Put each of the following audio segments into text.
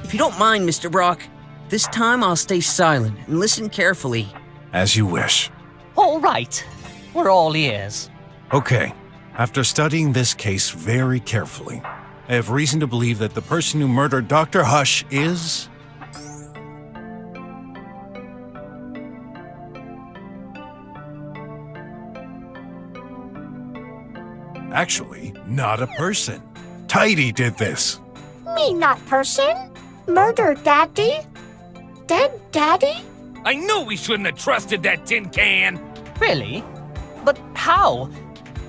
If you don't mind, Mr. BROK, this time I'll stay silent and listen carefully. As you wish. All right. We're all ears. Okay. After studying this case very carefully, I have reason to believe that the person who murdered Dr. Hush is... actually not a person. Tidy did this. Me not person? Murder daddy? Dead daddy? I knew we shouldn't have trusted that tin can! Really? But how?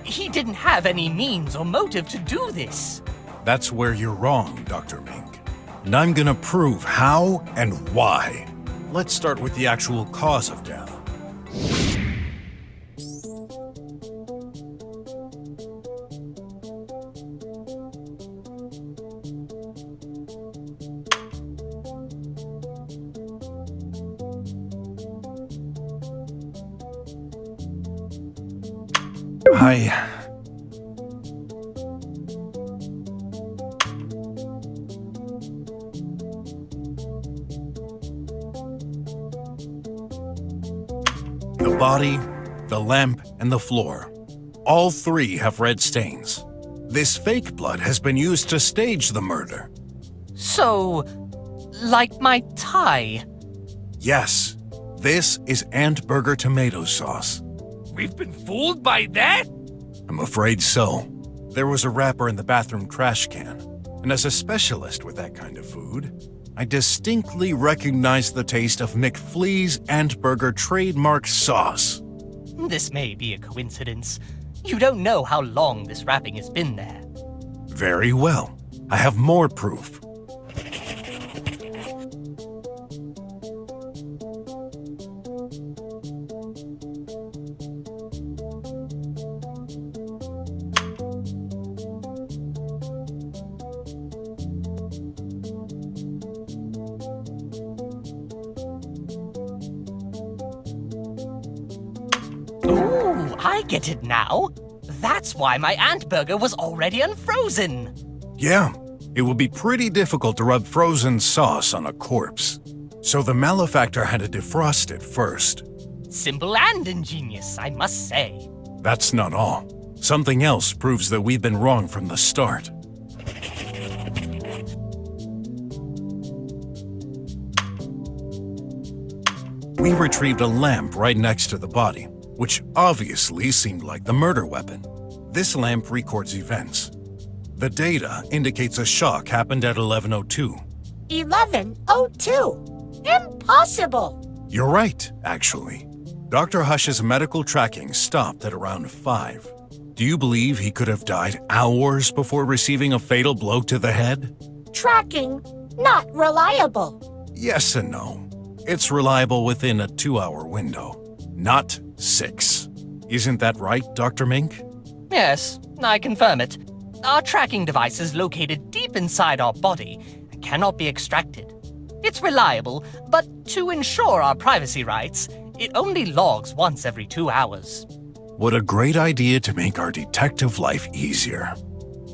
He didn't have any means or motive to do this. That's where you're wrong, Dr. Mink. And I'm gonna prove how and why. Let's start with the actual cause of death. The body, the lamp, and the floor. All three have red stains. This fake blood has been used to stage the murder. So, like my tie? Yes, this is Ant Burger tomato sauce. We've been fooled by that? I'm afraid so. There was a wrapper in the bathroom trash can, and as a specialist with that kind of food, I distinctly recognized the taste of McFlea's Ant Burger trademark sauce. This may be a coincidence. You don't know how long this wrapping has been there. Very well. I have more proof. Ooh, I get it now. That's why my ant burger was already unfrozen. Yeah, it would be pretty difficult to rub frozen sauce on a corpse. So the malefactor had to defrost it first. Simple and ingenious, I must say. That's not all. Something else proves that we've been wrong from the start. We retrieved a lamp right next to the body, which obviously seemed like the murder weapon. This lamp records events. The data indicates a shock happened at 11:02. 11:02. Impossible. You're right, actually. Dr. Hush's medical tracking stopped at around 5. Do you believe he could have died hours before receiving a fatal blow to the head? Tracking not reliable. Yes and no. It's reliable within a 2-hour window, not 6. Isn't that right, Dr. Mink? Yes, I confirm it. Our tracking device is located deep inside our body and cannot be extracted. It's reliable, but to ensure our privacy rights, it only logs once every 2 hours. What a great idea to make our detective life easier.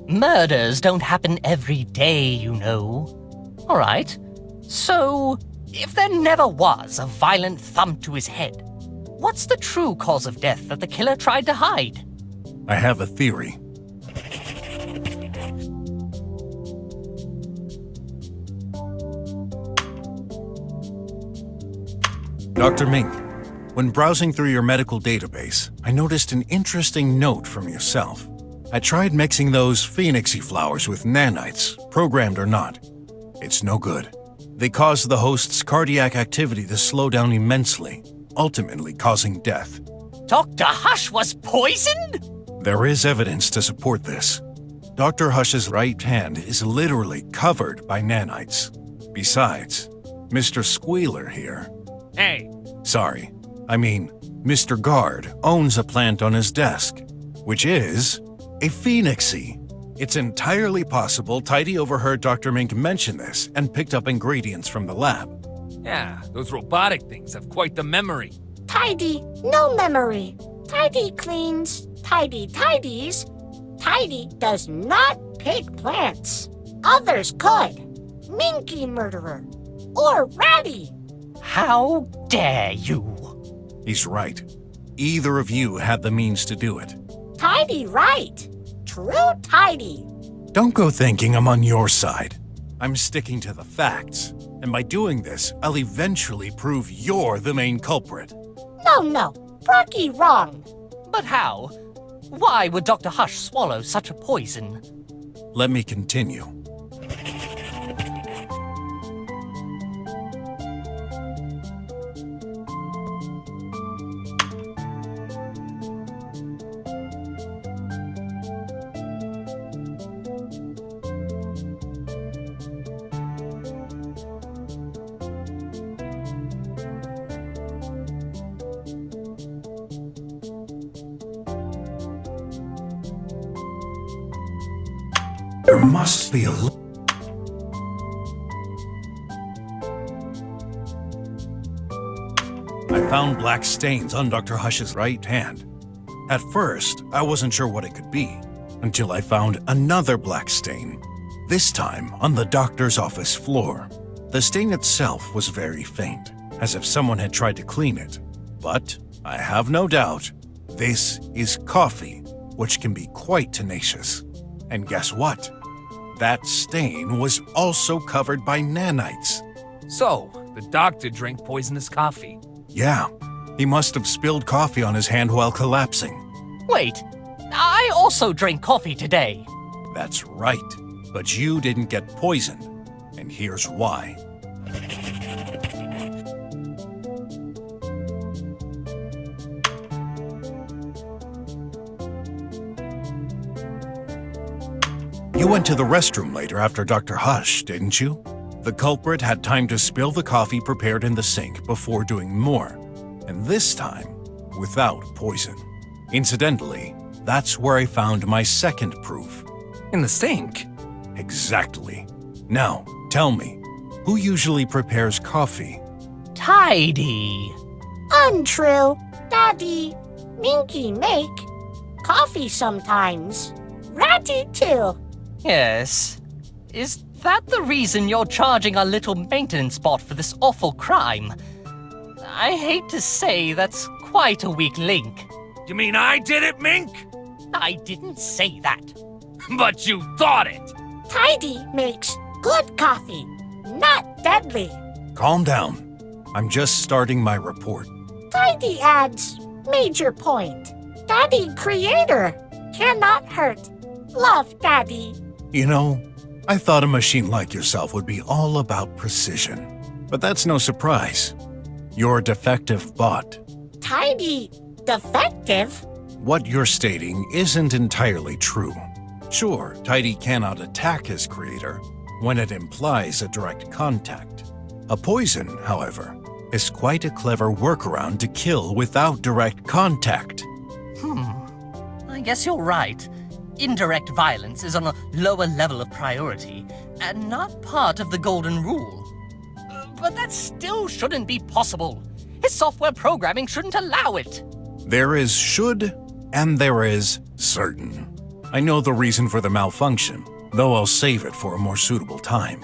Murders don't happen every day, you know. All right. So, if there never was a violent thump to his head, what's the true cause of death that the killer tried to hide? I have a theory. Dr. Mink, when browsing through your medical database, I noticed an interesting note from yourself. I tried mixing those phoenixy flowers with nanites, programmed or not. It's no good. They cause the host's cardiac activity to slow down immensely, ultimately causing death. Dr. Hush was poisoned? There is evidence to support this. Dr. Hush's right hand is literally covered by nanites. Besides, Mr. Squealer here... Hey, Sorry, I mean, Mr. Guard owns a plant on his desk, which is a phoenixy. It's entirely possible Tidy overheard Dr. Mink mention this and picked up ingredients from the lab. yeah, those robotic things have quite the memory. Tidy, no memory. Tidy cleans, Tidy tidies. Tidy does not pick plants. Others could. Minky murderer, or Ratty. How dare you? He's right. Either of you had the means to do it. Tidy right. True tidy. Don't go thinking I'm on your side. I'm sticking to the facts. And by doing this, I'll eventually prove you're the main culprit. No. Brocky wrong. But how? Why would Dr. Hush swallow such a poison? Let me continue. There must be a... I found black stains on Dr. Hush's right hand. At first, I wasn't sure what it could be, until I found another black stain, this time on the doctor's office floor. The stain itself was very faint, as if someone had tried to clean it. But I have no doubt, this is coffee, which can be quite tenacious. And guess what? That stain was also covered by nanites. So, the doctor drank poisonous coffee. Yeah, he must have spilled coffee on his hand while collapsing. Wait, I also drank coffee today. That's right, but you didn't get poisoned, and here's why. You went to the restroom later after Dr. Hush, didn't you? The culprit had time to spill the coffee prepared in the sink before doing more, and this time, without poison. Incidentally, that's where I found my second proof. In the sink? Exactly. Now, tell me, who usually prepares coffee? Tidy. Untrue. Daddy. Minky make. Coffee sometimes. Ratty too. Yes. Is that the reason you're charging our little maintenance bot for this awful crime? I hate to say that's quite a weak link. You mean I did it, Mink? I didn't say that. But you thought it! Tidy makes good coffee, not deadly. Calm down. I'm just starting my report. Tidy adds major point. Daddy creator cannot hurt. Love Daddy. You know, I thought a machine like yourself would be all about precision. But that's no surprise. You're a defective bot. Tidy defective? What you're stating isn't entirely true. Sure, Tidy cannot attack his creator when it implies a direct contact. A poison, however, is quite a clever workaround to kill without direct contact. I guess you're right. Indirect violence is on a lower level of priority and not part of the golden rule. But that still shouldn't be possible. His software programming shouldn't allow it. There is should and there is certain. I know the reason for the malfunction, though I'll save it for a more suitable time.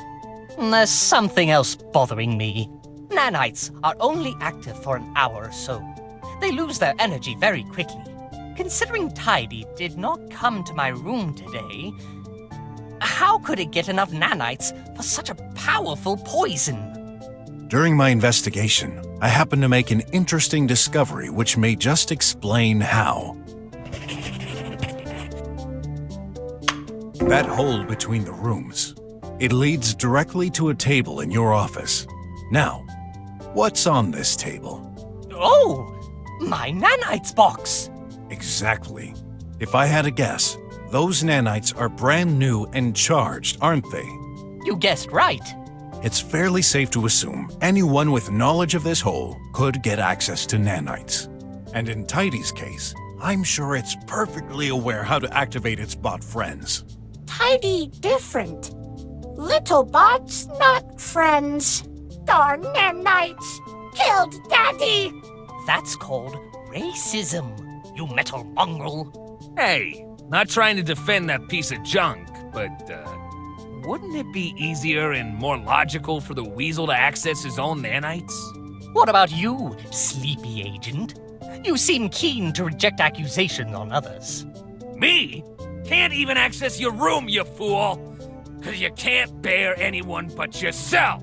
There's something else bothering me. Nanites are only active for an hour or so. They lose their energy very quickly. Considering Tidy did not come to my room today, how could it get enough nanites for such a powerful poison? During my investigation, I happened to make an interesting discovery which may just explain how. That hole between the rooms, it leads directly to a table in your office. Now, what's on this table? Oh, my nanites box! Exactly. If I had a guess, those nanites are brand new and charged, aren't they? You guessed right. It's fairly safe to assume anyone with knowledge of this hole could get access to nanites. And in Tidy's case, I'm sure it's perfectly aware how to activate its bot friends. Tidy different. Little bots, not friends. Darn nanites. Killed Daddy. That's called racism, you metal mongrel. Hey, not trying to defend that piece of junk, but, Wouldn't it be easier and more logical for the weasel to access his own nanites? What about you, sleepy agent? You seem keen to reject accusations on others. Me? Can't even access your room, you fool! 'Cause you can't bear anyone but yourself!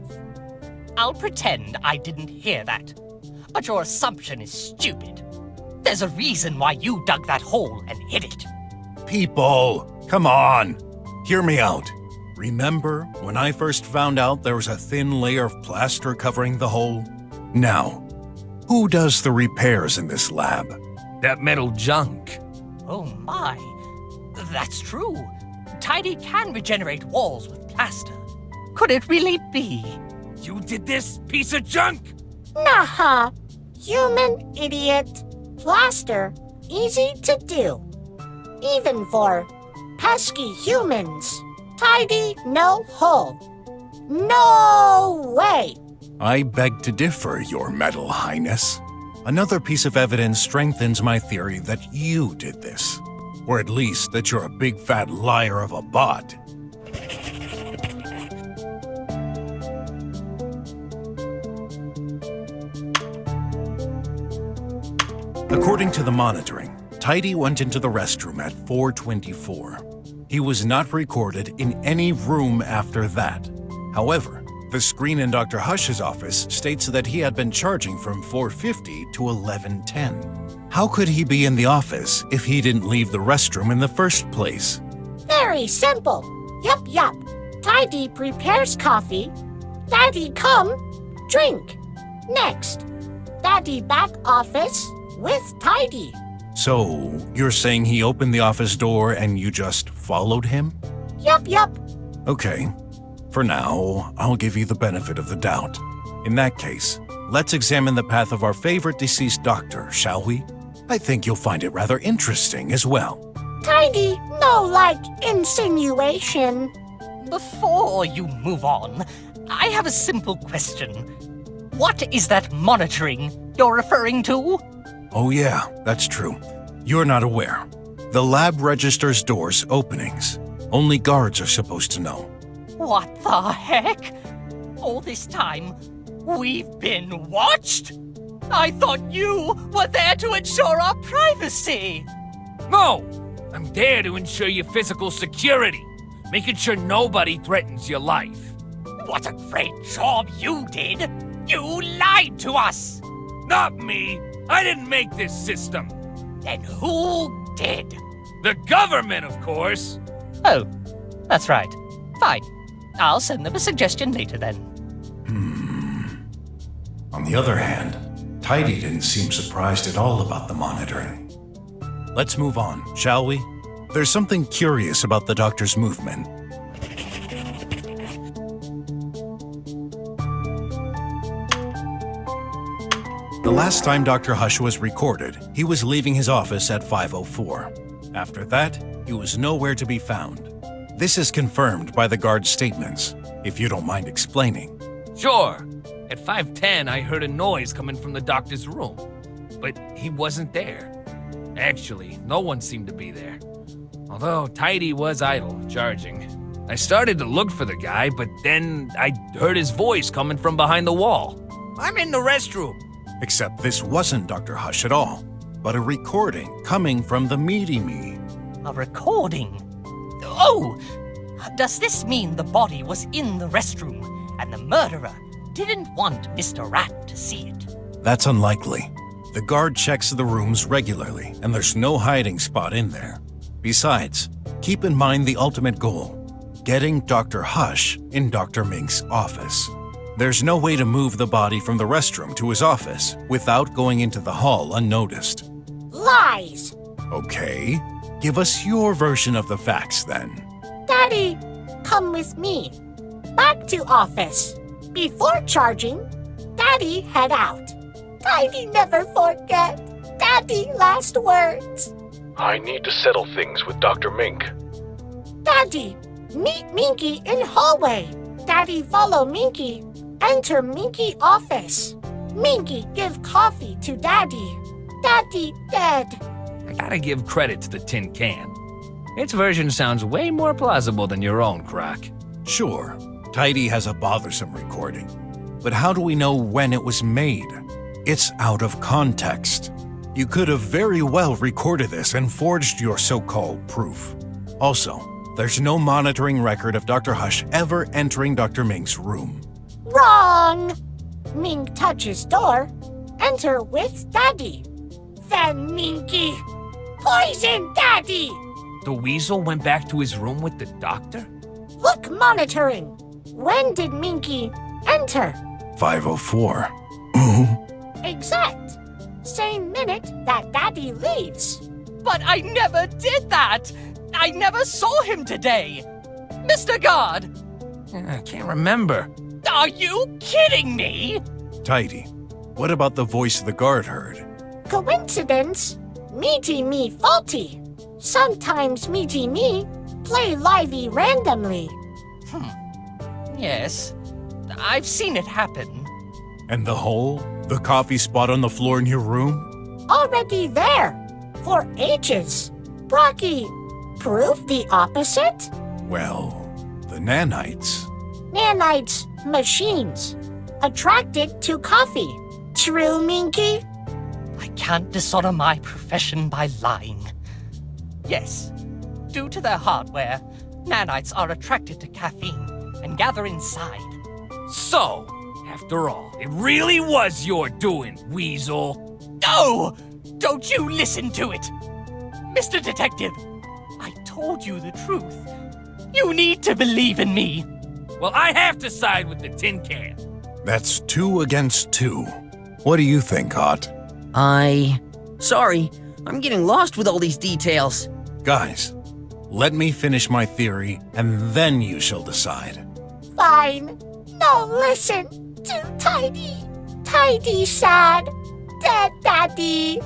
I'll pretend I didn't hear that. But your assumption is stupid. There's a reason why you dug that hole and hid it. People, come on. Hear me out. Remember when I first found out there was a thin layer of plaster covering the hole? Now, who does the repairs in this lab? That metal junk. Oh my. That's true. Tidy can regenerate walls with plaster. Could it really be? You did this, piece of junk? Nah, human idiot. Plaster, easy to do. Even for pesky humans. Tidy, no hole. No way! I beg to differ, Your Metal Highness. Another piece of evidence strengthens my theory that you did this. Or at least that you're a big fat liar of a bot. According to the monitoring, Tidy went into the restroom at 4:24. He was not recorded in any room after that. However, the screen in Dr. Hush's office states that he had been charging from 4:50 to 11:10. How could he be in the office if he didn't leave the restroom in the first place? Very simple. Yup. Tidy prepares coffee. Daddy come, drink. Next, Daddy back office with Tidy. So, you're saying he opened the office door and you just followed him? Yup. Okay. For now, I'll give you the benefit of the doubt. In that case, let's examine the path of our favorite deceased doctor, shall we? I think you'll find it rather interesting as well. Tidy, no insinuation. Before you move on, I have a simple question. What is that monitoring you're referring to? Oh yeah, that's true. You're not aware. The lab registers doors openings. Only guards are supposed to know. What the heck? All this time, we've been watched? I thought you were there to ensure our privacy. No! I'm there to ensure your physical security, making sure nobody threatens your life. What a great job you did! You lied to us! Not me! I didn't make this system! Then who did? The government, of course! Oh, that's right. Fine. I'll send them a suggestion later then. On the other hand, Tidy didn't seem surprised at all about the monitoring. Let's move on, shall we? There's something curious about the doctor's movement. The last time Dr. Hush was recorded, he was leaving his office at 5:04. After that, he was nowhere to be found. This is confirmed by the guard's statements, if you don't mind explaining. Sure. At 5:10, I heard a noise coming from the doctor's room, but he wasn't there. Actually, no one seemed to be there. Although Tidy was idle, charging. I started to look for the guy, but then I heard his voice coming from behind the wall. I'm in the restroom. Except this wasn't Dr. Hush at all, but a recording coming from the Meaty Me. A recording? Oh! Does this mean the body was in the restroom and the murderer didn't want Mr. Rat to see it? That's unlikely. The guard checks the rooms regularly, and there's no hiding spot in there. Besides, keep in mind the ultimate goal, getting Dr. Hush in Dr. Mink's office. There's no way to move the body from the restroom to his office without going into the hall unnoticed. Lies. Okay, give us your version of the facts then. Daddy, come with me. Back to office. Before charging, Daddy head out. Tidy never forget. Daddy last words. I need to settle things with Dr. Mink. Daddy, meet Minky in hallway. Daddy follow Minky. Enter Minky office. Minky give coffee to Daddy. Daddy dead. I gotta give credit to the tin can. Its version sounds way more plausible than your own, Croc. Sure, Tidy has a bothersome recording, but how do we know when it was made? It's out of context. You could have very well recorded this and forged your so-called proof. Also, there's no monitoring record of Dr. Hush ever entering Dr. Mink's room. Wrong! Mink touches door. Enter with Daddy. Then Minky. Poison Daddy! The weasel went back to his room with the doctor? Look monitoring. When did Minky enter? 5:04. Exact. Same minute that Daddy leaves. But I never did that! I never saw him today! Mr. Guard! I can't remember. Are you kidding me? Tidy, what about the voice the guard heard? Coincidence? Meaty me faulty. Sometimes Meaty me play livey randomly. Yes, I've seen it happen. And the hole? The coffee spot on the floor in your room? Already there. For ages. Brocky, prove the opposite? Well, the nanites. Nanites, machines. Attracted to coffee. True, Minky? I can't dishonor my profession by lying. Yes, due to their hardware, nanites are attracted to caffeine and gather inside. So, after all, it really was your doing, weasel. No! Don't you listen to it! Mr. Detective, I told you the truth. You need to believe in me. Well, I have to side with the tin can. That's 2 against 2. What do you think, Hot? Sorry, I'm getting lost with all these details. Guys, let me finish my theory, and then you shall decide. Fine. No, listen. Too Tidy. Tidy sad. Dead Daddy.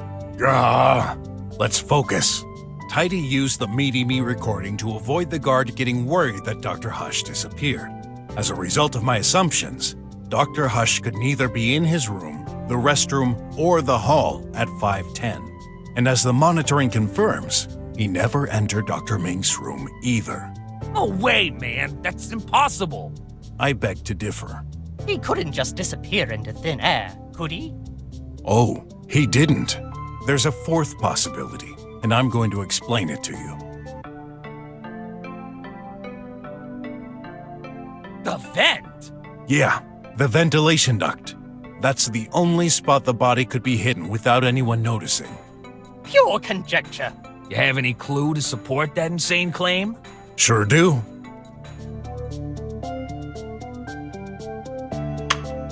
Let's focus. Tidy used the Meaty Me recording to avoid the guard getting worried that Dr. Hush disappeared. As a result of my assumptions, Dr. Hush could neither be in his room, the restroom, or the hall at 5:10. And as the monitoring confirms, he never entered Dr. Mink's room either. No way, man. That's impossible. I beg to differ. He couldn't just disappear into thin air, could he? Oh, he didn't. There's a fourth possibility, and I'm going to explain it to you. The vent? Yeah, the ventilation duct. That's the only spot the body could be hidden without anyone noticing. Pure conjecture. You have any clue to support that insane claim? Sure do.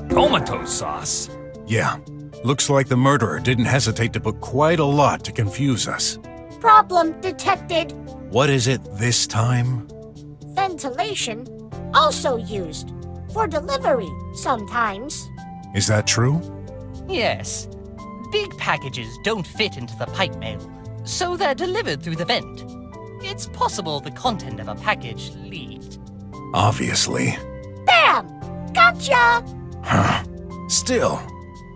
Tomato sauce? Yeah, looks like the murderer didn't hesitate to put quite a lot to confuse us. Problem detected. What is it this time? Ventilation. Also used. For delivery, sometimes. Is that true? Yes. Big packages don't fit into the pipe mail, so they're delivered through the vent. It's possible the content of a package leaked. Obviously. Bam! Gotcha! Still,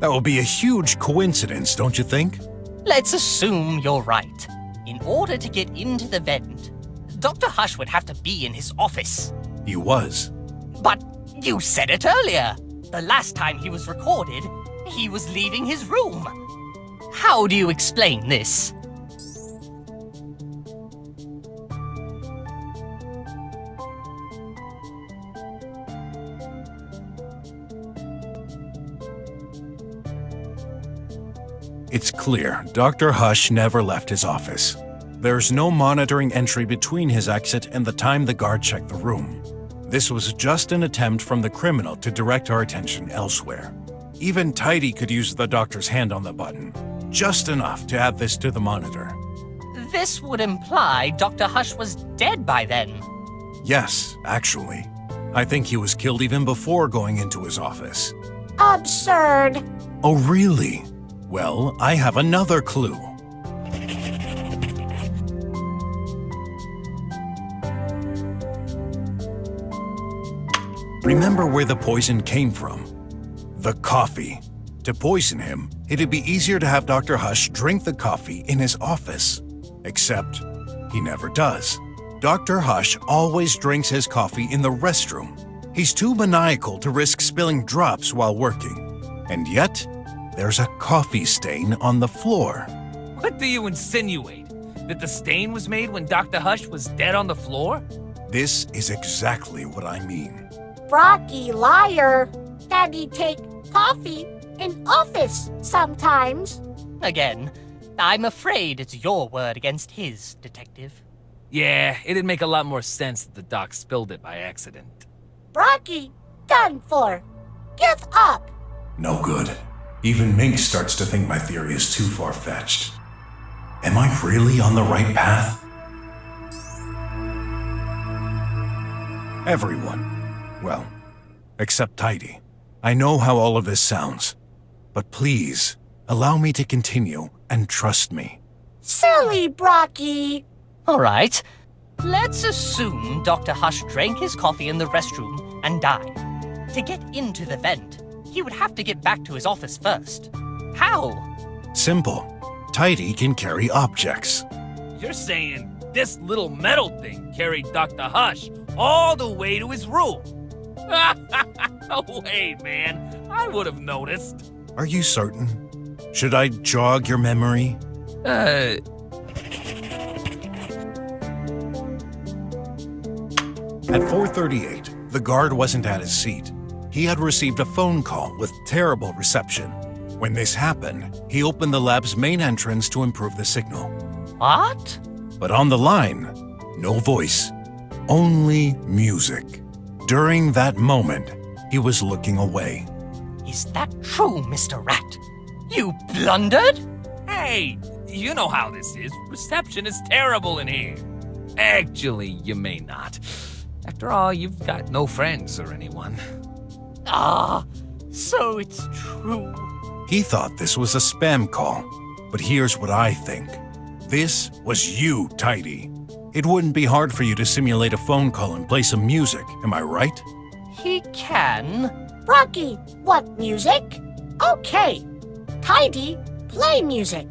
that would be a huge coincidence, don't you think? Let's assume you're right. In order to get into the vent, Dr. Hush would have to be in his office. He was. But you said it earlier. The last time he was recorded, he was leaving his room. How do you explain this? It's clear Dr. Hush never left his office. There's no monitoring entry between his exit and the time the guard checked the room. This was just an attempt from the criminal to direct our attention elsewhere. Even Tidy could use the doctor's hand on the button, just enough to add this to the monitor. This would imply Dr. Hush was dead by then. Yes, actually. I think he was killed even before going into his office. Absurd. Oh, really? Well, I have another clue. Remember where the poison came from? The coffee. To poison him, it'd be easier to have Dr. Hush drink the coffee in his office. Except, he never does. Dr. Hush always drinks his coffee in the restroom. He's too maniacal to risk spilling drops while working. And yet, there's a coffee stain on the floor. What do you insinuate? That the stain was made when Dr. Hush was dead on the floor? This is exactly what I mean. Brocky liar. Daddy take coffee in office sometimes. Again, I'm afraid it's your word against his, Detective. Yeah, it'd make a lot more sense that the doc spilled it by accident. Brocky, done for. Give up. No good. Even Mink starts to think my theory is too far-fetched. Am I really on the right path? Everyone. Well, except Tidy. I know how all of this sounds. But please, allow me to continue and trust me. Silly Brocky. All right. Let's assume Dr. Hush drank his coffee in the restroom and died. To get into the vent, he would have to get back to his office first. How? Simple. Tidy can carry objects. You're saying this little metal thing carried Dr. Hush all the way to his room? No way, man. I would have noticed. Are you certain? Should I jog your memory? At 4:38, the guard wasn't at his seat. He had received a phone call with terrible reception. When this happened, he opened the lab's main entrance to improve the signal. What? But on the line, no voice, only music. During that moment, he was looking away. Is that true, Mr. Rat? You blundered? Hey, you know how this is. Reception is terrible in here. Actually, you may not. After all, you've got no friends or anyone. Ah, so it's true. He thought this was a spam call, but here's what I think. This was you, Tidy. It wouldn't be hard for you to simulate a phone call and play some music, am I right? He can. Brocky, what music? Okay. Tidy, play music.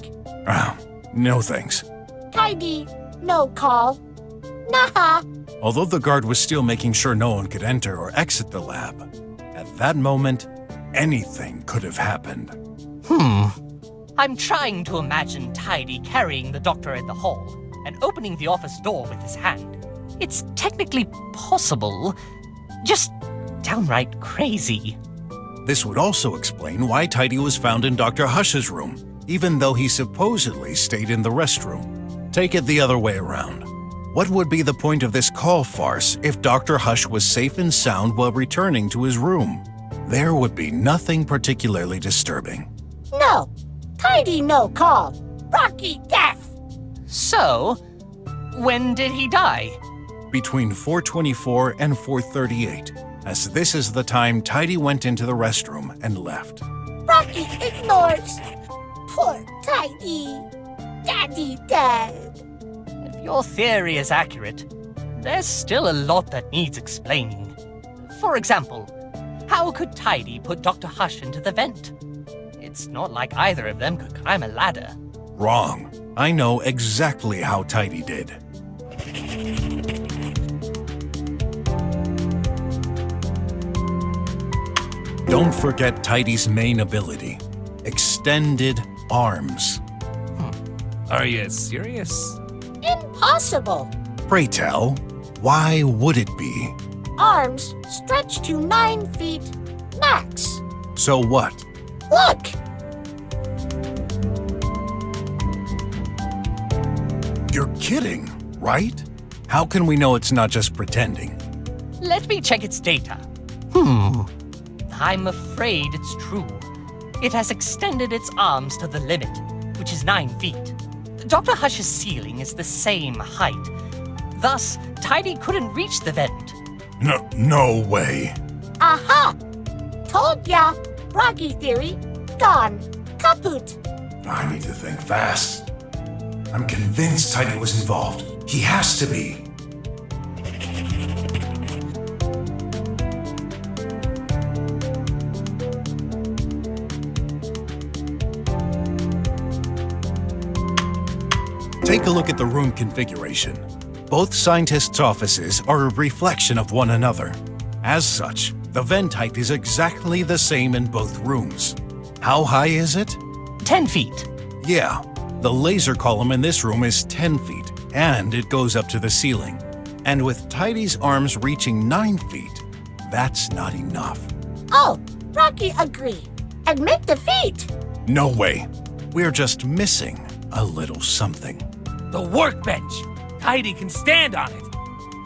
Ah, no thanks. Tidy, no call. Nah. Although the guard was still making sure no one could enter or exit the lab, at that moment, anything could have happened. I'm trying to imagine Tidy carrying the doctor in the hall and opening the office door with his hand. It's technically possible, just downright crazy. This would also explain why Tidy was found in Dr. Hush's room, even though he supposedly stayed in the restroom. Take it the other way around. What would be the point of this call farce if Dr. Hush was safe and sound while returning to his room? There would be nothing particularly disturbing. No. Tidy, no call. Brocky, death. So, when did he die? Between 4:24 and 4:38, as this is the time Tidy went into the restroom and left. Brocky ignores. Poor Tidy. Daddy dead. If your theory is accurate, there's still a lot that needs explaining. For example, how could Tidy put Dr. Hush into the vent? It's not like either of them could climb a ladder. Wrong. I know exactly how Tidy did. Don't forget Tidy's main ability, extended arms. Are you serious? Impossible. Pray tell, why would it be? Arms stretch to 9 feet max. So what? Look. You're kidding, right? How can we know it's not just pretending? Let me check its data. I'm afraid it's true. It has extended its arms to the limit, which is 9 feet. Dr. Hush's ceiling is the same height. Thus, Tidy couldn't reach the vent. No way. Aha! Told ya. Brocky theory, gone. Kaput. I need to think fast. I'm convinced Tidy was involved. He has to be. Take a look at the room configuration. Both scientists' offices are a reflection of one another. As such, the vent height is exactly the same in both rooms. How high is it? 10 feet. Yeah, the laser column in this room is 10 feet, and it goes up to the ceiling. And with Tidy's arms reaching 9 feet, that's not enough. Oh, Rocky agree. Admit defeat. No way. We're just missing a little something. The workbench! Tidy can stand on it.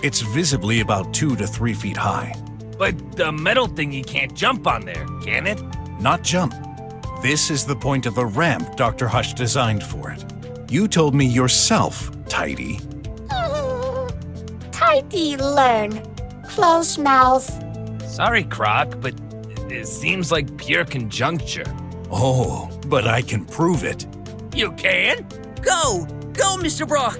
It's visibly about 2 to 3 feet high. But the metal thingy can't jump on there, can it? Not jump. This is the point of the ramp Dr. Hush designed for it. You told me yourself, Tidy. Tidy learn. Close mouth. Sorry, Croc, but it seems like pure conjuncture. Oh, but I can prove it. You can? Go! Go, Mr. Brock!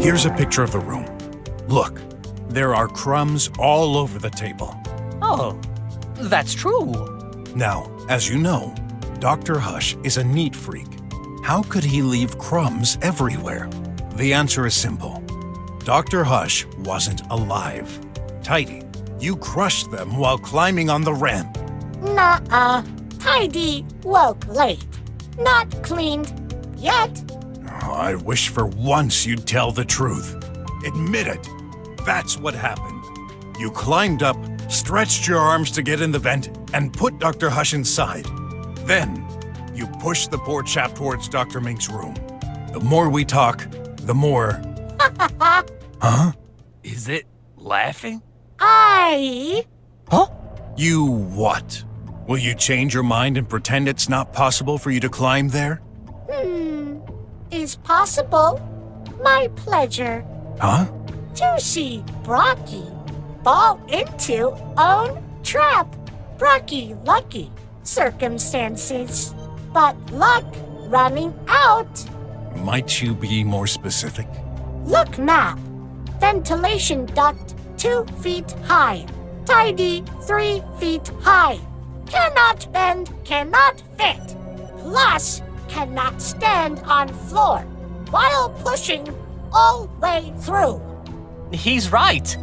Here's a picture of the room. Look, there are crumbs all over the table. Oh, that's true. Now, as you know, Dr. Hush is a neat freak. How could he leave crumbs everywhere? The answer is simple. Dr. Hush wasn't alive. Tidy, you crushed them while climbing on the ramp. Nuh-uh. Tidy woke late. Not cleaned yet. Oh, I wish for once you'd tell the truth. Admit it. That's what happened. You climbed up, stretched your arms to get in the vent, and put Dr. Hush inside. Then, you pushed the poor chap towards Dr. Mink's room. The more we talk, the more... Huh? Is it laughing? I... Huh? You what? Will you change your mind and pretend it's not possible for you to climb there? Is possible. My pleasure. Huh? To see Brocky fall into own trap. Brocky lucky circumstances. But luck running out. Might you be more specific? Look map. Ventilation duct 2 feet high. Tidy 3 feet high. Cannot bend, cannot fit. Plus, cannot stand on floor while pushing all way through. He's right.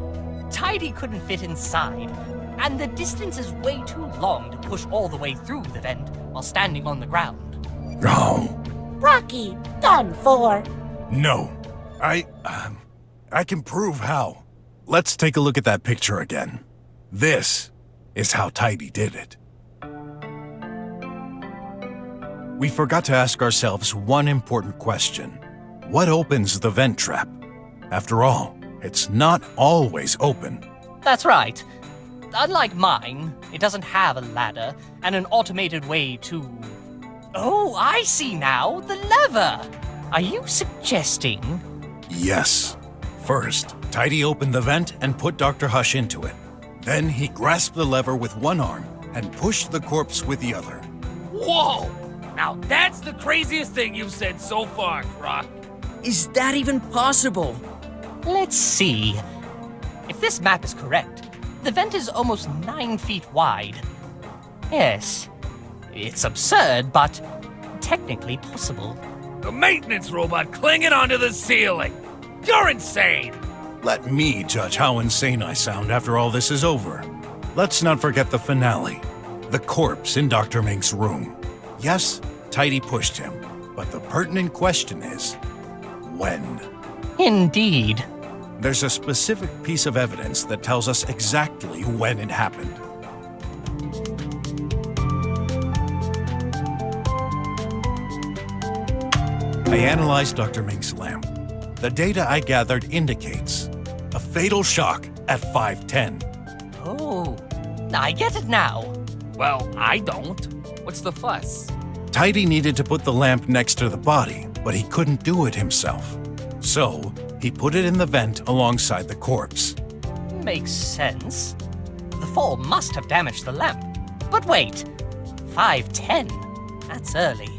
Tidy couldn't fit inside, and the distance is way too long to push all the way through the vent while standing on the ground. No. Rocky done for. No. I can prove how. Let's take a look at that picture again. This is how Tidy did it. We forgot to ask ourselves one important question. What opens the vent trap? After all, it's not always open. That's right. Unlike mine, it doesn't have a ladder and an automated way to... Oh, I see now, the lever! Are you suggesting... Yes. First, Tidy opened the vent and put Dr. Hush into it. Then he grasped the lever with one arm and pushed the corpse with the other. Whoa! Now that's the craziest thing you've said so far, Croc. Is that even possible? Let's see. If this map is correct, the vent is almost 9 feet wide. Yes, it's absurd, but technically possible. The maintenance robot clinging onto the ceiling. You're insane! Let me judge how insane I sound after all this is over. Let's not forget the finale. The corpse in Dr. Mink's room. Yes, Tidy pushed him, but the pertinent question is, when? Indeed. There's a specific piece of evidence that tells us exactly when it happened. I analyzed Dr. Mink's lamp. The data I gathered indicates a fatal shock at 5:10. Oh, I get it now. Well, I don't. What's the fuss? Tidy needed to put the lamp next to the body, but he couldn't do it himself. So, he put it in the vent alongside the corpse. Makes sense. The fall must have damaged the lamp. But wait, 5:10? That's early.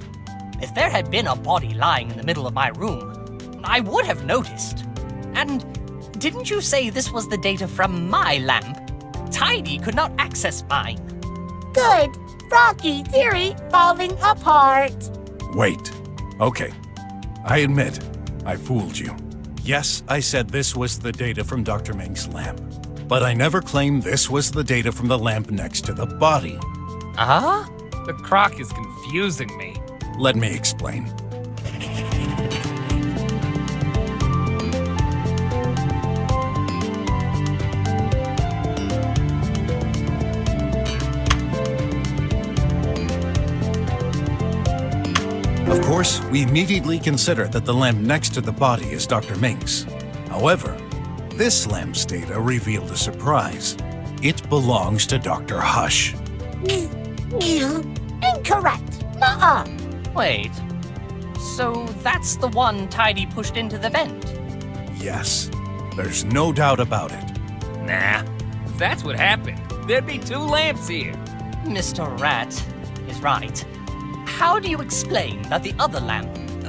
If there had been a body lying in the middle of my room, I would have noticed. And didn't you say this was the data from my lamp? Tidy could not access mine. Good. Rocky theory falling apart. Wait. Okay. I admit, I fooled you. Yes, I said this was the data from Dr. Mink's lamp. But I never claimed this was the data from the lamp next to the body. Ah? The crock is confusing me. Let me explain. Of course, we immediately consider that the lamp next to the body is Dr. Mink's. However, this lamp's data revealed a surprise. It belongs to Dr. Hush. Incorrect. Nuh-uh. Wait. So that's the one Tidy pushed into the vent? Yes, there's no doubt about it. Nah, if that's what happened, there'd be 2 lamps here. Mr. Rat is right. How do you explain that the other lamp,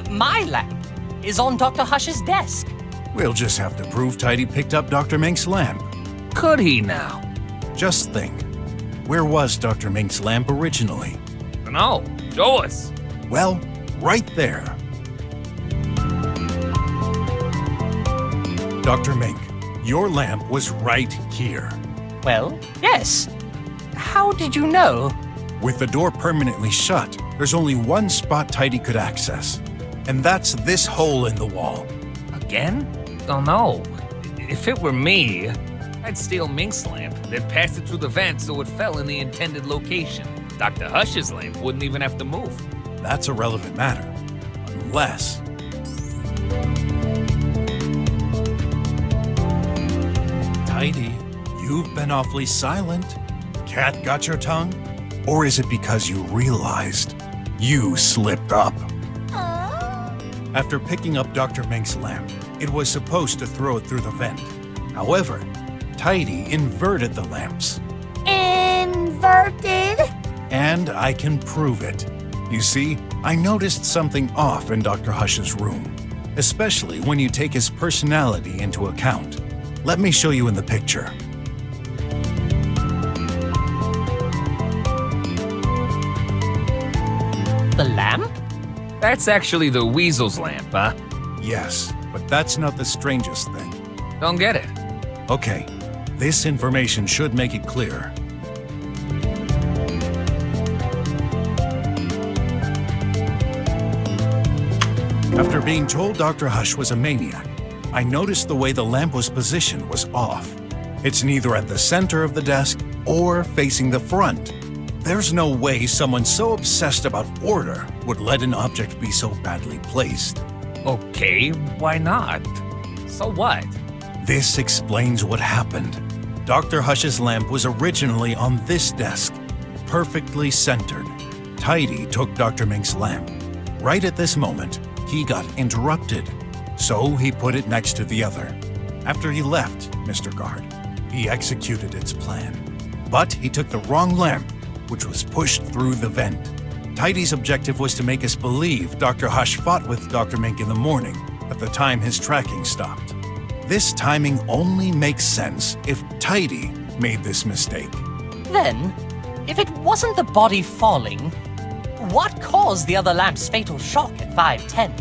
my lamp, is on Dr. Hush's desk? We'll just have to prove Tidy picked up Dr. Mink's lamp. Could he now? Just think, where was Dr. Mink's lamp originally? No, show us. Well, right there. Dr. Mink, your lamp was right here. Well, yes. How did you know? With the door permanently shut, there's only one spot Tidy could access. And that's this hole in the wall. Again? Oh no. If it were me, I'd steal Mink's lamp, then pass it through the vent so it fell in the intended location. Dr. Hush's lamp wouldn't even have to move. That's a relevant matter. Unless... Tidy, you've been awfully silent. Cat got your tongue? Or is it because you realized you slipped up? After picking up Dr. Mink's lamp, it was supposed to throw it through the vent. However, Tidy inverted the lamps. Inverted? And I can prove it. You see, I noticed something off in Dr. Hush's room, especially when you take his personality into account. Let me show you in the picture. The lamp? That's actually the weasel's lamp, huh? Yes, but that's not the strangest thing. Don't get it. Okay, this information should make it clear. After being told Dr. Hush was a maniac, I noticed the way the lamp was positioned was off. It's neither at the center of the desk or facing the front. There's no way someone so obsessed about order would let an object be so badly placed. Okay, why not? So what? This explains what happened. Dr. Hush's lamp was originally on this desk, perfectly centered. Tidy took Dr. Mink's lamp. Right at this moment, he got interrupted, so he put it next to the other. After he left, Mr. Guard, he executed its plan. But he took the wrong lamp, which was pushed through the vent. Tidy's objective was to make us believe Dr. Hush fought with Dr. Mink in the morning, at the time his tracking stopped. This timing only makes sense if Tidy made this mistake. Then, if it wasn't the body falling, what caused the other lamp's fatal shock at 5:10?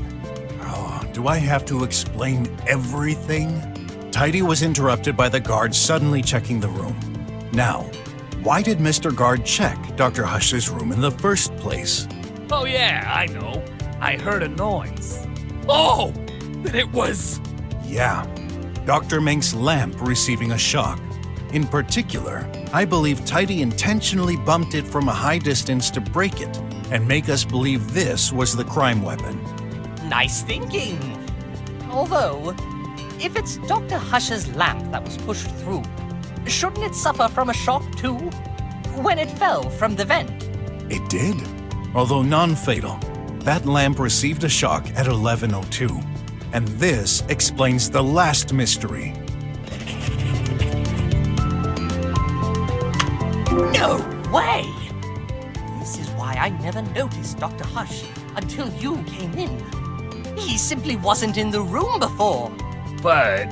Oh, do I have to explain everything? Tidy was interrupted by the guard suddenly checking the room. Now, why did Mr. Guard check Dr. Hush's room in the first place? Oh yeah, I know. I heard a noise. Oh! Then it was... Yeah, Dr. Mink's lamp receiving a shock. In particular, I believe Tidy intentionally bumped it from a high distance to break it and make us believe this was the crime weapon. Nice thinking. Although, if it's Dr. Hush's lamp that was pushed through, shouldn't it suffer from a shock too? When it fell from the vent? It did, although non-fatal. That lamp received a shock at 11:02. And this explains the last mystery. No way! This is why I never noticed Dr. Hush until you came in. He simply wasn't in the room before. But...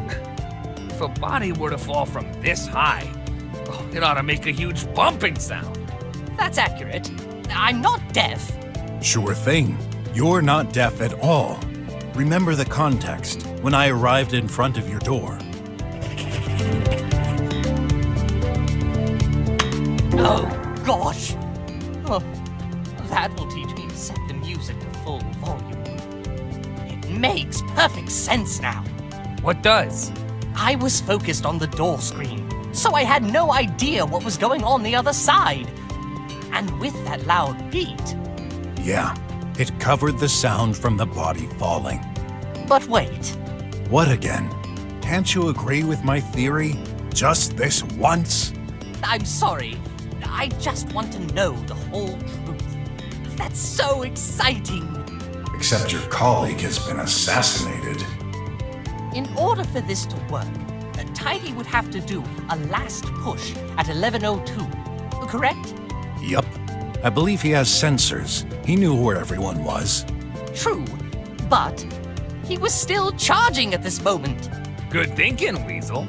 if a body were to fall from this high, it ought to make a huge bumping sound. That's accurate. I'm not deaf. Sure thing. You're not deaf at all. Remember the context when I arrived in front of your door. Oh, gosh. Oh, that will teach me to set the music to full volume. It makes perfect sense now. What does? I was focused on the door screen, so I had no idea what was going on the other side. And with that loud beat... Yeah, it covered the sound from the body falling. But wait. What again? Can't you agree with my theory? Just this once? I'm sorry. I just want to know the whole truth. That's so exciting. Except your colleague has been assassinated. In order for this to work, Tidy would have to do a last push at 11:02, correct? Yup. I believe he has sensors. He knew where everyone was. True, but he was still charging at this moment. Good thinking, Weasel.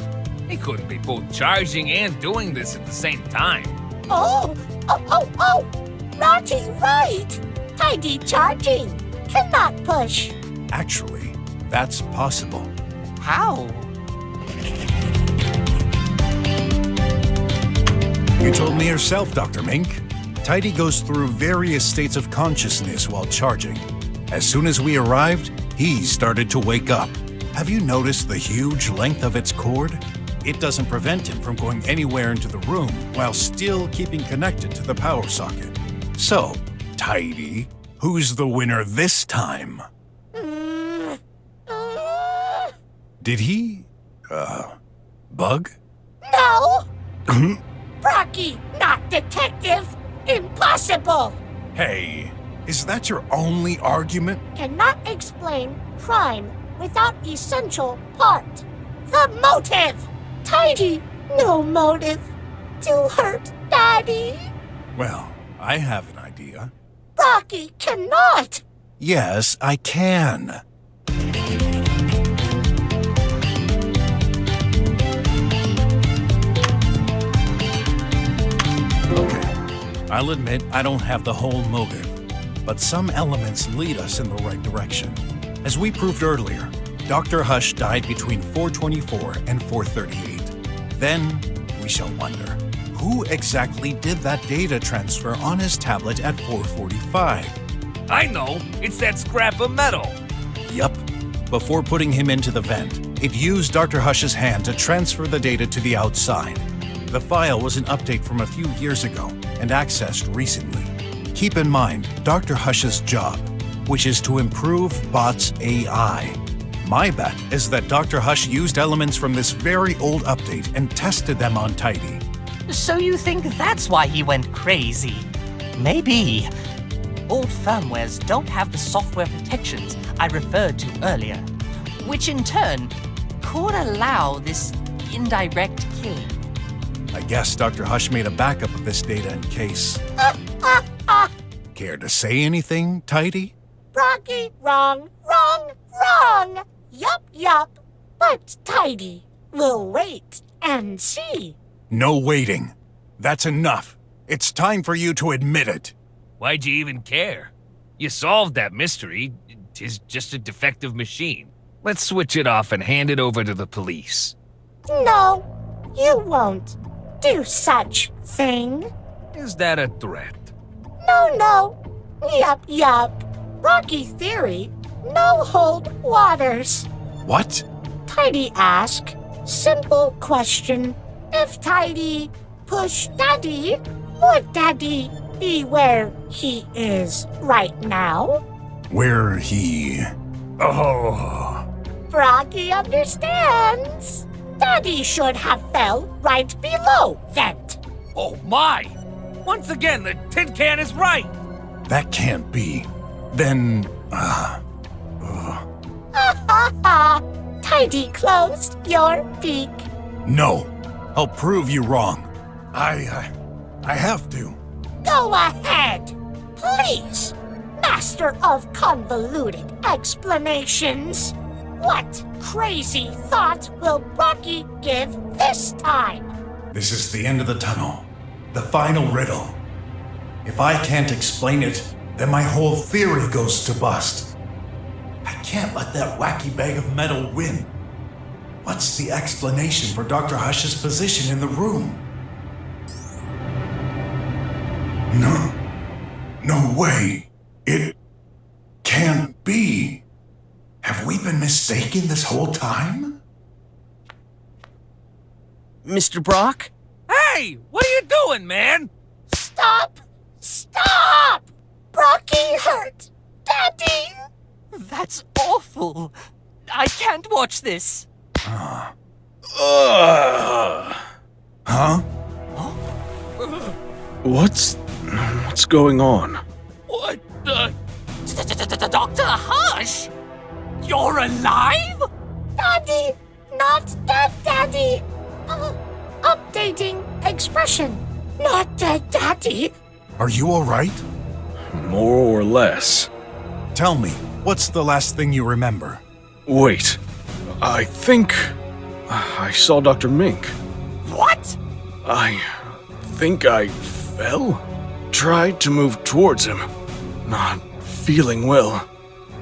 He couldn't be both charging and doing this at the same time. Oh! Naughty right! Tidy charging! Cannot push! Actually, that's possible. How? You told me yourself, Dr. Mink. Tidy goes through various states of consciousness while charging. As soon as we arrived, he started to wake up. Have you noticed the huge length of its cord? It doesn't prevent him from going anywhere into the room while still keeping connected to the power socket. So, Tidy, who's the winner this time? Did he, bug? No! Brocky, not detective! Impossible! Hey, is that your only argument? Cannot explain crime without essential part. The motive! Tidy, no motive to hurt Daddy. Well, I have an idea. Brocky cannot! Yes, I can. I'll admit I don't have the whole motive, but some elements lead us in the right direction. As we proved earlier, Dr. Hush died between 4:24 and 4:38. Then we shall wonder, who exactly did that data transfer on his tablet at 4:45? I know! It's that scrap of metal! Yup. Before putting him into the vent, it used Dr. Hush's hand to transfer the data to the outside. The file was an update from a few years ago and accessed recently. Keep in mind Dr. Hush's job, which is to improve bots' AI. My bet is that Dr. Hush used elements from this very old update and tested them on Tidy. So you think that's why he went crazy? Maybe. Old firmwares don't have the software protections I referred to earlier, which in turn could allow this indirect killing. I guess Dr. Hush made a backup of this data in case. Care to say anything, Tidy? Brocky, wrong. Yup. But Tidy, we'll wait and see. No waiting. That's enough. It's time for you to admit it. Why'd you even care? You solved that mystery. 'Tis just a defective machine. Let's switch it off and hand it over to the police. No, you won't do such thing. Is that a threat? No. Yup. Rocky theory, no hold waters. What? Tidy ask, simple question. If Tidy push Daddy, would Daddy be where he is right now? Where he... Oh... Brocky understands. Daddy should have fell right below vent. Oh my! Once again, the tin can is right! That can't be. Then... Tidy closed your beak. No. I'll prove you wrong. I have to. Go ahead, please. Master of convoluted explanations. What crazy thought will Brocky give this time? This is the end of the tunnel. The final riddle. If I can't explain it, then my whole theory goes to bust. I can't let that wacky bag of metal win. What's the explanation for Dr. Hush's position in the room? No way. It can't be. Have we been mistaken this whole time? Mr. Brock? Hey, what are you doing, man? Stop! Stop! Brocky hurt! Daddy! That's awful. I can't watch this. Huh? What's going on? What the? Dr. Hush? You're alive? Daddy! Not dead, Daddy! Updating expression. Not dead, Daddy! Are you all right? More or less. Tell me, what's the last thing you remember? Wait, I think I saw Dr. Mink. What? I think I fell? Tried to move towards him. Not feeling well.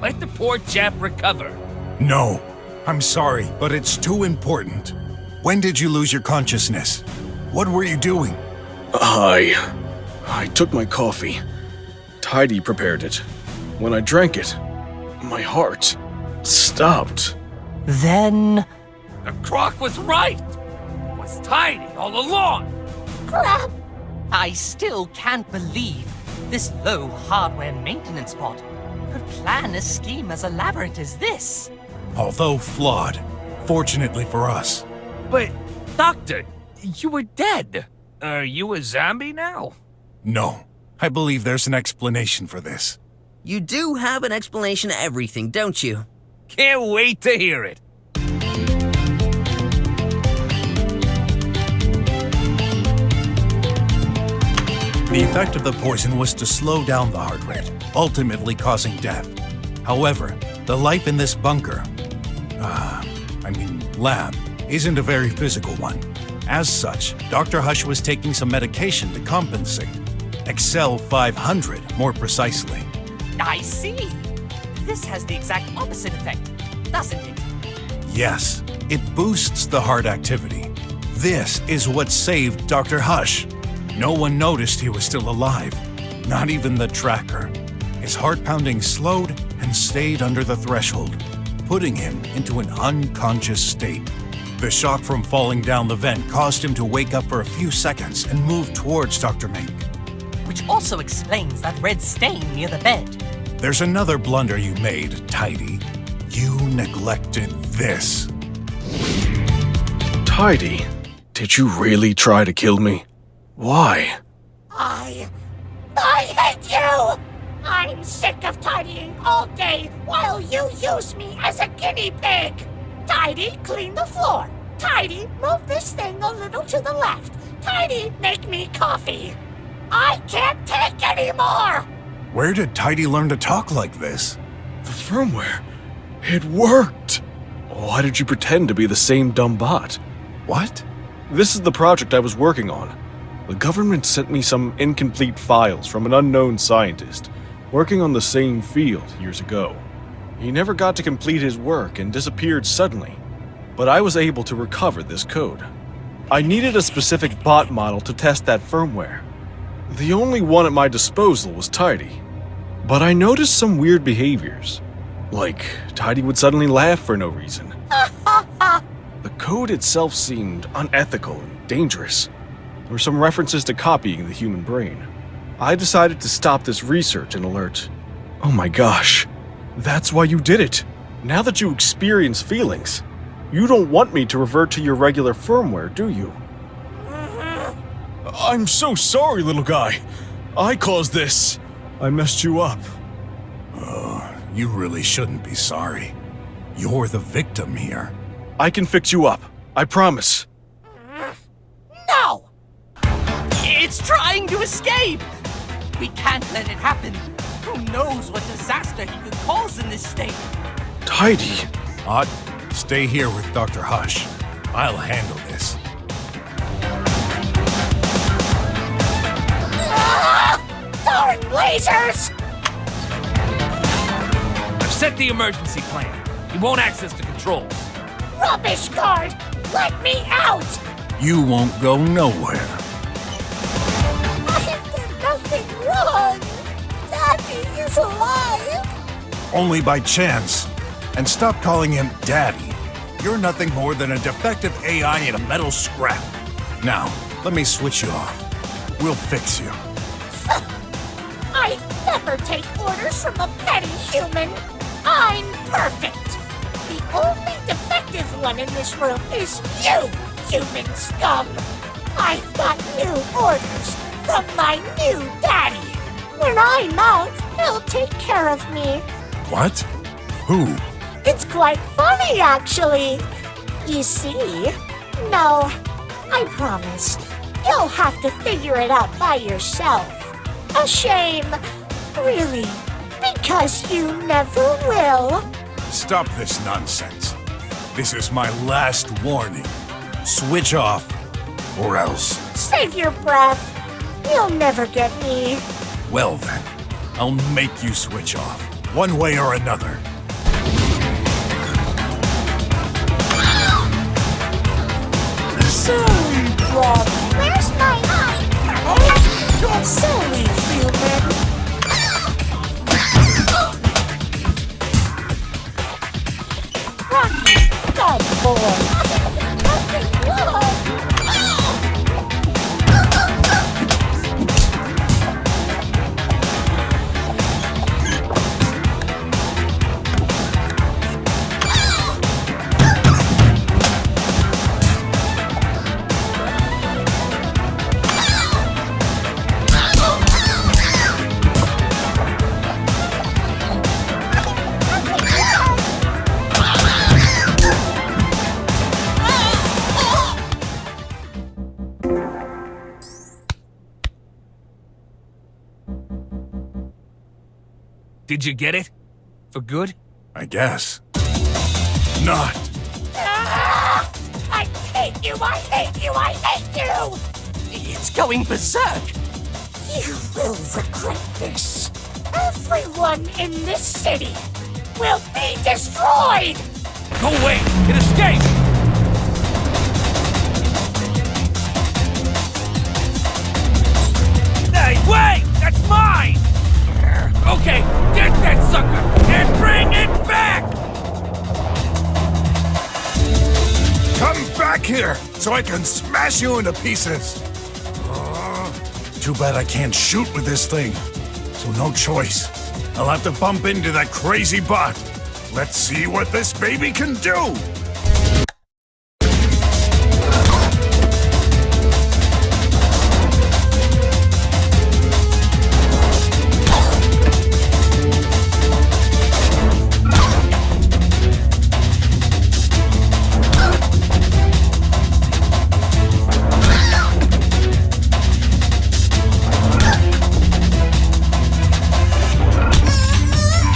Let the poor chap recover. No, I'm sorry, but it's too important. When did you lose your consciousness? What were you doing? I took my coffee. Tidy prepared it. When I drank it, my heart stopped. Then... The croc was right. It was Tidy all along. Crap! I still can't believe this low hardware maintenance bot could plan a scheme as elaborate as this. Although flawed, fortunately for us. But, Doctor, you were dead. Are you a zombie now? No, I believe there's an explanation for this. You do have an explanation to everything, don't you? Can't wait to hear it. The effect of the poison was to slow down the heart rate, ultimately causing death. However, the life in this bunker, lab, isn't a very physical one. As such, Dr. Hush was taking some medication to compensate. Excel 500, more precisely. I see. This has the exact opposite effect, doesn't it? Yes, it boosts the heart activity. This is what saved Dr. Hush. No one noticed he was still alive, not even the tracker. His heart pounding slowed and stayed under the threshold, putting him into an unconscious state. The shock from falling down the vent caused him to wake up for a few seconds and move towards Dr. Mink. Which also explains that red stain near the bed. There's another blunder you made, Tidy. You neglected this. Tidy, did you really try to kill me? Why? I hate you! I'm sick of tidying all day while you use me as a guinea pig! Tidy, clean the floor. Tidy, move this thing a little to the left. Tidy, make me coffee. I can't take any more! Where did Tidy learn to talk like this? The firmware. It worked! Why did you pretend to be the same dumb bot? What? This is the project I was working on. The government sent me some incomplete files from an unknown scientist working on the same field years ago. He never got to complete his work and disappeared suddenly, but I was able to recover this code. I needed a specific bot model to test that firmware. The only one at my disposal was Tidy, but I noticed some weird behaviors. Like, Tidy would suddenly laugh for no reason. The code itself seemed unethical and dangerous. There were some references to copying the human brain. I decided to stop this research and alert. Oh my gosh, that's why you did it. Now that you experience feelings, you don't want me to revert to your regular firmware, do you? I'm so sorry, little guy. I caused this. I messed you up. You really shouldn't be sorry. You're the victim here. I can fix you up. I promise. No! It's trying to escape! We can't let it happen. Who knows what disaster he could cause in this state? Tidy. Odd, stay here with Dr. Hush. I'll handle this. Darn lasers! Set the emergency plan. He won't access the controls. Rubbish guard! Let me out! You won't go nowhere. I've done nothing wrong! Daddy is alive! Only by chance. And stop calling him Daddy. You're nothing more than a defective AI in a metal scrap. Now, let me switch you off. We'll fix you. I never take orders from a petty human. I'm perfect. The only defective one in this room is you, human scum. I've got new orders from my new daddy. When I'm out, he'll take care of me. What? Who? It's quite funny, actually. You see? No, I promised. You'll have to figure it out by yourself. A shame, really, because you never will. Stop this nonsense. This is my last warning. Switch off, or else. Save your breath. You'll never get me. Well then, I'll make you switch off, one way or another. Silly Brok. Where's my eye? Oh, silly human. Rocky, good boy. Nothing wrong. Did you get it? For good? I guess. Not. Ah! I hate you, I hate you, I hate you! It's going berserk. You will regret this. Everyone in this city will be destroyed! Go away! It escaped! Hey, wait! That's mine! Okay, get that sucker and bring it back! Come back here so I can smash you into pieces. Too bad I can't shoot with this thing. So no choice. I'll have to bump into that crazy bot. Let's see what this baby can do.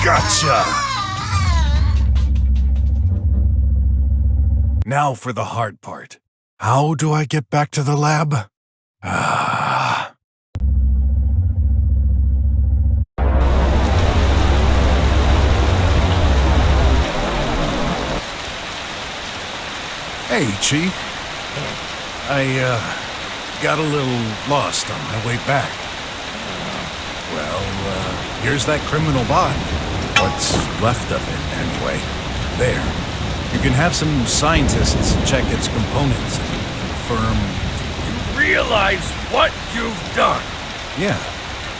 Gotcha! Now for the hard part. How do I get back to the lab? Hey, Chief. I, got a little lost on my way back. Here's that criminal bot. What's left of it, anyway. There. You can have some scientists check its components and confirm... You realize what you've done? Yeah.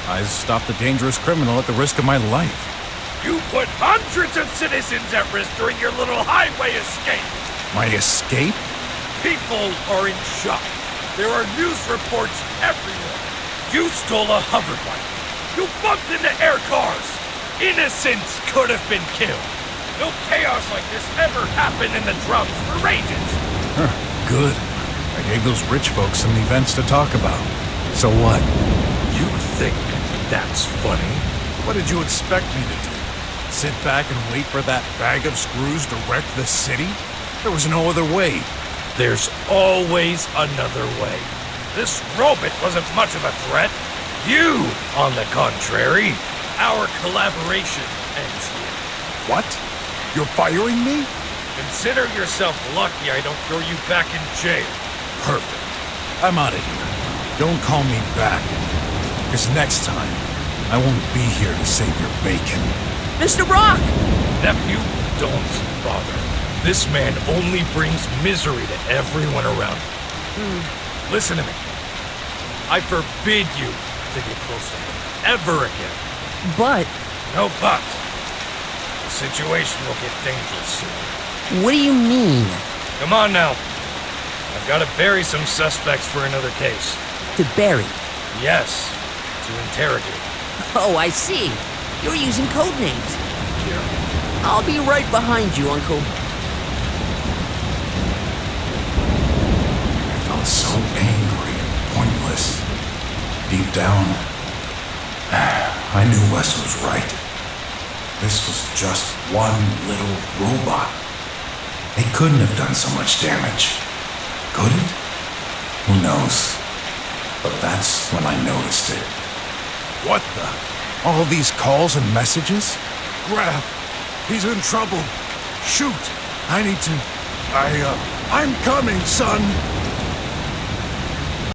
I stopped a dangerous criminal at the risk of my life. You put hundreds of citizens at risk during your little highway escape. My escape? People are in shock. There are news reports everywhere. You stole a hoverbike. You bumped into air cars. Innocents could have been killed. No chaos like this ever happened in the drums for ages. Huh, good. I gave those rich folks some events to talk about. So what? You think that's funny? What did you expect me to do? Sit back and wait for that bag of screws to wreck the city? There was no other way. There's always another way. This robot wasn't much of a threat. You, on the contrary, our collaboration ends here. What? You're firing me? Consider yourself lucky I don't throw you back in jail. Perfect. I'm out of here. Don't call me back. Because next time, I won't be here to save your bacon. Mr. Brock! Nephew, don't bother. This man only brings misery to everyone around him. Listen to me. I forbid you to get close to him ever again. But, No but. The situation will get dangerous soon. what do you mean? Come on now. I've got to bury some suspects for another case. To bury? Yes, to interrogate. Oh, I see. You're using code names. Yeah. I'll be right behind you, Uncle. I felt so angry and pointless. Deep down, I knew Wes was right. This was just one little robot. It couldn't have done so much damage. Could it? Who knows? But that's when I noticed it. What the? All these calls and messages? Grab. He's in trouble. Shoot. I need to... I'm coming, son.